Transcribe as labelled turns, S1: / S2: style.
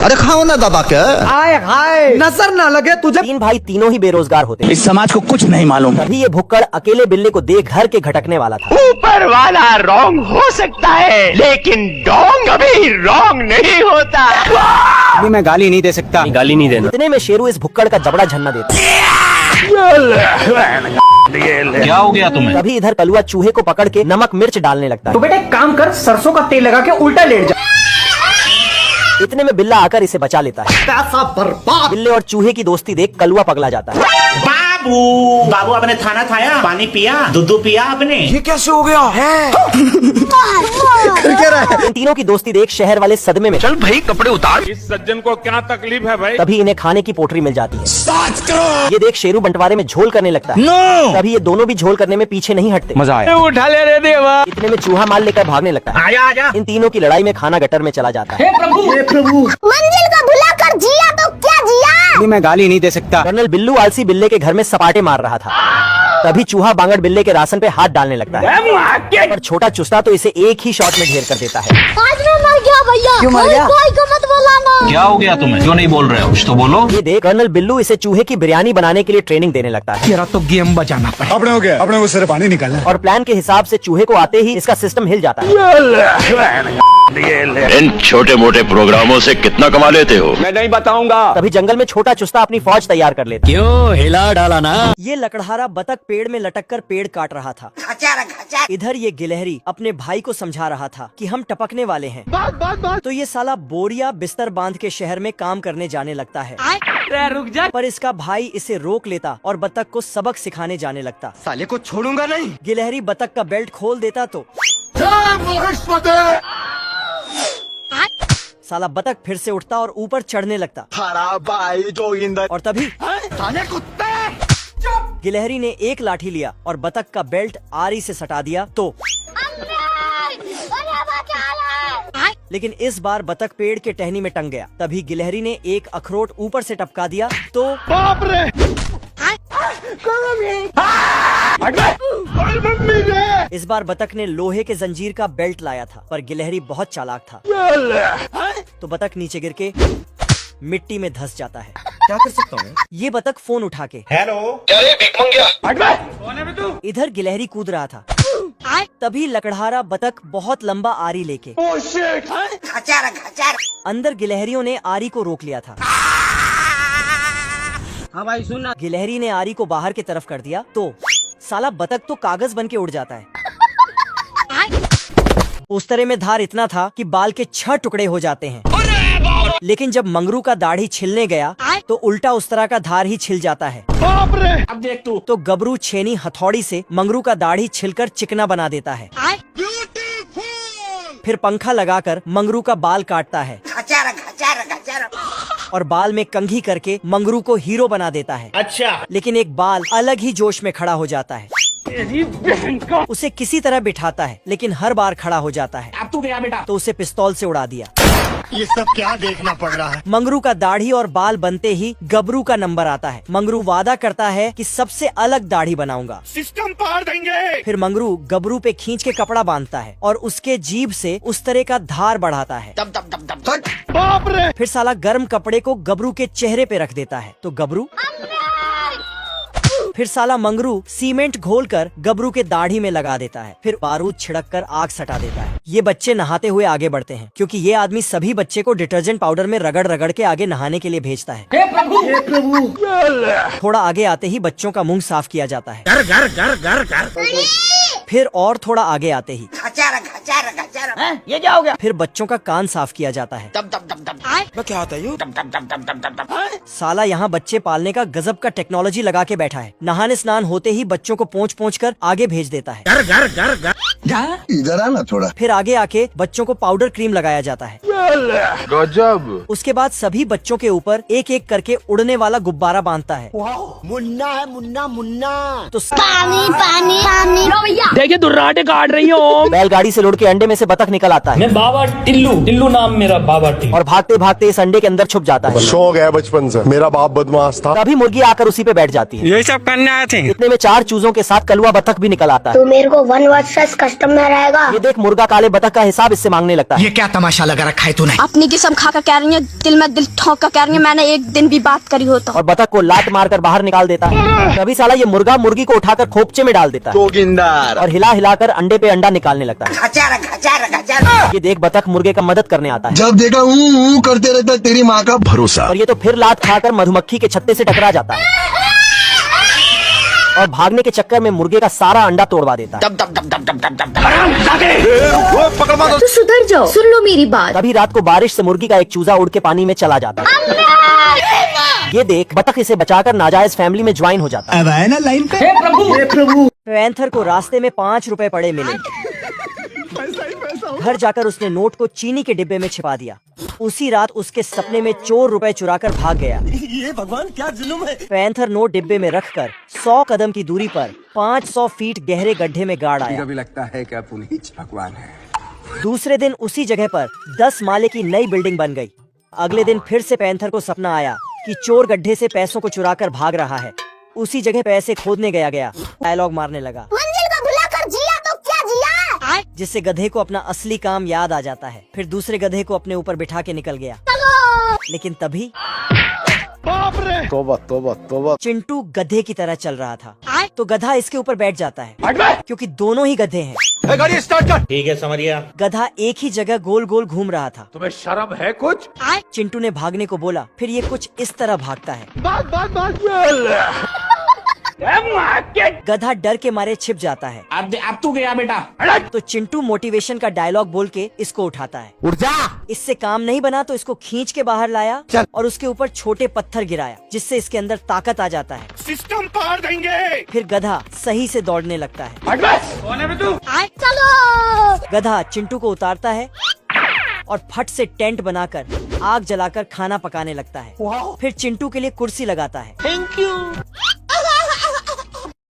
S1: अरे खाओ ना दबा के।
S2: हाय हाय, नजर ना लगे तुझे।
S3: तीन भाई तीनों ही बेरोजगार होते हैं।
S4: इस समाज को कुछ नहीं मालूम।
S3: तभी ये भुक्कड़ अकेले बिल्ली को देख घर के घटकने वाला था।
S5: ऊपर वाला रॉन्ग हो सकता है, लेकिन डोंग कभी रॉन्ग नहीं होता।
S4: अभी मैं गाली नहीं दे सकता।
S6: गाली नहीं देना।
S3: इतने में शेरू इस भुक्कड़ का जबड़ा झन्ना देता।
S6: क्या हो गया तुम्हें?
S3: तभी इधर कलुआ चूहे को पकड़ के नमक मिर्च डालने लगता
S2: तो
S3: है।
S2: बेटा एक काम कर, सरसों का तेल लगा के उल्टा लेट जा।
S3: इतने में बिल्ला आकर इसे बचा लेता है।
S2: पैसा बर्बाद।
S3: बिल्ले और चूहे की दोस्ती देख कलुआ पगला जाता है।
S7: बाबू आपने खाना खाया, पानी पिया, दूध पिया आपने?
S4: ये कैसे हो गया है?
S3: इन तीनों की दोस्ती देख शहर वाले सदमे में।
S6: चल भाई कपड़े उतार। इस सज्जन को क्या तकलीफ है भाई?
S3: तभी इन्हें खाने की पोटरी मिल जाती है। ये देख शेरू बंटवारे में झोल करने लगता है। तभी ये दोनों भी झोल करने में पीछे नहीं हटते।
S4: मजा आया।
S6: उठा ले रे देवा।
S3: इतने में चूहा माल लेकर भागने लगता है।
S7: आजा आजा।
S3: इन तीनों की लड़ाई में खाना गटर में चला जाता है।
S8: मंजिल को भुला कर जिया तो क्या जिया।
S4: अभी मैं गाली नहीं दे सकता।
S3: कर्नल बिल्लू आलसी बिल्ले के घर में सपाटे मार रहा था। तभी चूहा बांगड़ बिल्ले के राशन पे हाथ डालने लगता है। पर छोटा चुस्ता तो इसे एक ही शॉट में ढेर कर देता है।
S8: आज मैं मर गया भैया।
S2: क्यों मर गया?
S8: कोई को मत बुलाना।
S6: क्या हो गया तुम्हें? क्यों नहीं बोल रहे हो? कुछ तो बोलो।
S3: ये देख कर्नल बिल्लू इसे चूहे की बिरयानी बनाने के लिए ट्रेनिंग देने लगता है।
S4: तेरा तो गेम बजाना पड़ेगा।
S1: अपने हो गया, अपने को सिर्फ पानी निकालना।
S3: और प्लान के हिसाब से चूहे को आते ही इसका सिस्टम हिल जाता है।
S5: इन छोटे मोटे प्रोग्रामों से कितना कमा लेते हो?
S6: मैं नहीं बताऊंगा।
S3: तभी जंगल में छोटा चुस्ता अपनी फौज तैयार कर लेता है।
S4: क्यों हिला डाला ना?
S3: ये लकड़हारा बतख पेड़ में लटक कर पेड़ काट रहा था। इधर ये गिलहरी अपने भाई को समझा रहा था कि हम टपकने वाले हैं। तो ये साला बोरिया बिस्तर बांध के शहर में काम करने जाने लगता है।
S2: रुक जा।
S3: पर इसका भाई इसे रोक लेता और बतख को सबक सिखाने जाने लगता।
S4: साले को छोड़ूंगा नहीं।
S3: गिलहरी बतख का बेल्ट खोल देता तो साला बतख फिर से उठता और ऊपर चढ़ने लगता। और तभी गिलहरी ने एक लाठी लिया और बतख का बेल्ट आरी से सटा दिया तो लेकिन इस बार बतख पेड़ के टहनी में टंग गया। तभी गिलहरी ने एक अखरोट ऊपर से टपका दिया तो बाप रे! इस बार बतख ने लोहे के जंजीर का बेल्ट लाया था, पर गिलहरी बहुत चालाक था। तो बतख नीचे गिर के मिट्टी में धंस जाता है।
S4: क्या कर सकता हूँ?
S3: ये बतख फोन उठा के
S7: हेलो।
S3: इधर गिलहरी कूद रहा था। तभी लकड़हारा बतख बहुत लंबा आरी लेके अंदर गिलहरियों ने आरी को रोक लिया था।
S2: हाँ भाई सुन ना।
S3: गिलहरी ने आरी को बाहर की तरफ कर दिया तो साला बतख तो कागज बन के उड़ जाता है। उस तरह में धार इतना था कि बाल के 6 टुकड़े हो जाते हैं। लेकिन जब मंगरू का दाढ़ी छिलने गया तो उल्टा उस तरह का धार ही छिल जाता है।
S7: अब देख तू।
S3: तो गबरू छेनी हथौड़ी से मंगरू का दाढ़ी छिलकर चिकना बना देता है। फिर पंखा लगाकर मंगरू का बाल काटता है और बाल में कंघी करके मंगरू को हीरो बना देता है।
S7: अच्छा।
S3: लेकिन एक बाल अलग ही जोश में खड़ा हो जाता है। उसे किसी तरह बिठाता है लेकिन हर बार खड़ा हो जाता है।
S7: अब तू गया बेटा।
S3: तो उसे पिस्तौल से उड़ा दिया।
S1: ये सब क्या देखना पड़ रहा है?
S3: मंगरू का दाढ़ी और बाल बनते ही गबरू का नंबर आता है। मंगरू वादा करता है कि सबसे अलग दाढ़ी बनाऊंगा।
S7: सिस्टम पार देंगे।
S3: फिर मंगरू गबरू पे खींच के कपड़ा बांधता है और उसके जीभ से उस तरह का धार बढ़ाता है।
S7: दब दब दब दब।
S1: बाप रे!
S3: फिर साला गर्म कपड़े को गबरू के चेहरे पे रख देता है तो गबरू फिर साला मंगरू सीमेंट घोलकर गबरू के दाढ़ी में लगा देता है। फिर बारूद छिड़क कर आग सटा देता है। ये बच्चे नहाते हुए आगे बढ़ते हैं क्योंकि ये आदमी सभी बच्चे को डिटर्जेंट पाउडर में रगड़ रगड़ के आगे नहाने के लिए भेजता है।
S2: हे प्रभु।
S3: थोड़ा आगे आते ही बच्चों का मुंह साफ किया जाता है।
S7: घर घर घर घर घर।
S3: फिर और थोड़ा आगे आते ही
S2: ये क्या हो गया?
S3: फिर बच्चों का कान साफ किया जाता है।
S7: दब दब दब दब।
S4: मैं क्या होता है यू?
S7: दब दब दब दब दब दब दब।
S3: साला यहाँ बच्चे पालने का गजब का टेक्नोलॉजी लगा के बैठा है। नहाने स्नान होते ही बच्चों को पोंछ कर आगे भेज देता है।
S7: घर घर घर घर।
S1: इधर आना थोड़ा।
S3: फिर आगे आके बच्चों को पाउडर क्रीम लगाया जाता है।
S6: गजब।
S3: उसके बाद सभी बच्चों के ऊपर एक एक करके उड़ने वाला गुब्बारा बांधता है।
S2: मुन्ना है मुन्ना मुन्ना।
S3: तो
S8: पानी पानी पानी। लो भैया।
S6: देखिए दुर्राटे काट रही हो।
S3: बैलगाड़ी से लुढ़ के अंडे में से बतख निकल आता है
S9: मैं बाबा टिल्लू नाम मेरा बाबा टिल्लू।
S3: और भागते भागते भागते इस अंडे के अंदर छुप जाता है।
S9: शौक है बचपन से, मेरा बाप बदमाश था।
S3: तभी मुर्गी आकर उसी पे बैठ जाती है।
S4: ये सब करने आए थे।
S3: इतने में 4 चूजों के साथ कलुआ बतख भी निकल आता है।
S8: तू मेरे को 1 वर्सेस कस्टमर रहेगा।
S3: ये देख मुर्गा काले बतख का हिसाब इससे मांगने लगता है।
S1: ये क्या तमाशा लगा रखा है तूने?
S8: अपनी कसम खा कर कह रही है, दिल में दिल ठोक कर कह रही है, मैंने एक दिन भी बात करी होता।
S3: और बतख को लात मारकर बाहर निकाल देता है। तभी साला ये मुर्गा मुर्गी को उठाकर खोपचे में डाल देता है और हिला हिलाकर अंडे पे अंडा निकालने लगता है। ये देख बतख मुर्गे का मदद करने आता है।
S1: जब देखा ऊ करते रहता तेरी माँ का भरोसा।
S3: और ये तो फिर लात खाकर मधुमक्खी के छत्ते से टकरा जाता है और भागने के चक्कर में मुर्गे का सारा अंडा तोड़वा देता है।
S8: तू सुधर जाओ, सुन लो मेरी बात।
S3: तभी रात को बारिश से मुर्गी का एक चूजा उड़ के पानी में चला जाता है। ये देख बतख इसे बचाकर नाजायज फैमिली में ज्वाइन हो जाता है।
S1: अब आए ना लाइन पे।
S2: हे प्रभु
S3: पैंथर को रास्ते में 5 रुपए पड़े मिले। घर जाकर उसने नोट को चीनी के डिब्बे में छिपा दिया। उसी रात उसके सपने में चोर रुपए चुराकर भाग गया।
S2: ये भगवान क्या जुल्म है।
S3: पैंथर नोट डिब्बे में रखकर 100 कदम की दूरी पर 500 फीट गहरे गड्ढे में गाड़ आया।
S4: कभी लगता है क्या पुनीत भगवान है।
S3: दूसरे दिन उसी जगह पर 10 माले की नई बिल्डिंग बन गई। अगले दिन फिर से पैंथर को सपना आया कि चोर गड्ढे से पैसों को चुराकर भाग रहा है। उसी जगह पैसे खोदने गया डायलॉग मारने लगा,
S8: मंजिल को भुलाकर जिया तो क्या जिया।
S3: जिससे गधे को अपना असली काम याद आ जाता है। फिर दूसरे गधे को अपने ऊपर बिठा के निकल गया। लेकिन तभी
S9: तोबा तोबा तोबा।
S3: चिंटू गधे की तरह चल रहा था तो गधा इसके ऊपर बैठ जाता है क्योंकि दोनों ही गधे हैं।
S1: गाड़ी स्टार्ट कर।
S7: ठीक है समझिया।
S3: गधा एक ही जगह गोल गोल घूम रहा था।
S6: तुम्हें शर्म है कुछ?
S3: चिंटू ने भागने को बोला, फिर ये कुछ इस तरह भागता है। गधा डर के मारे छिप जाता है।
S7: अब तू गया बेटा।
S3: तो चिंटू मोटिवेशन का डायलॉग बोल के इसको उठाता है।
S1: उठ जा।
S3: इससे काम नहीं बना तो इसको खींच के बाहर लाया और उसके ऊपर छोटे पत्थर गिराया जिससे इसके अंदर ताकत आ जाता है।
S6: सिस्टम पार देंगे।
S3: फिर गधा सही से दौड़ने लगता है।
S8: चलो
S3: गधा चिंटू को उतारता है और फट से टेंट बनाकर आग जलाकर खाना पकाने लगता है। फिर चिंटू के लिए कुर्सी लगाता है।
S2: Thank you.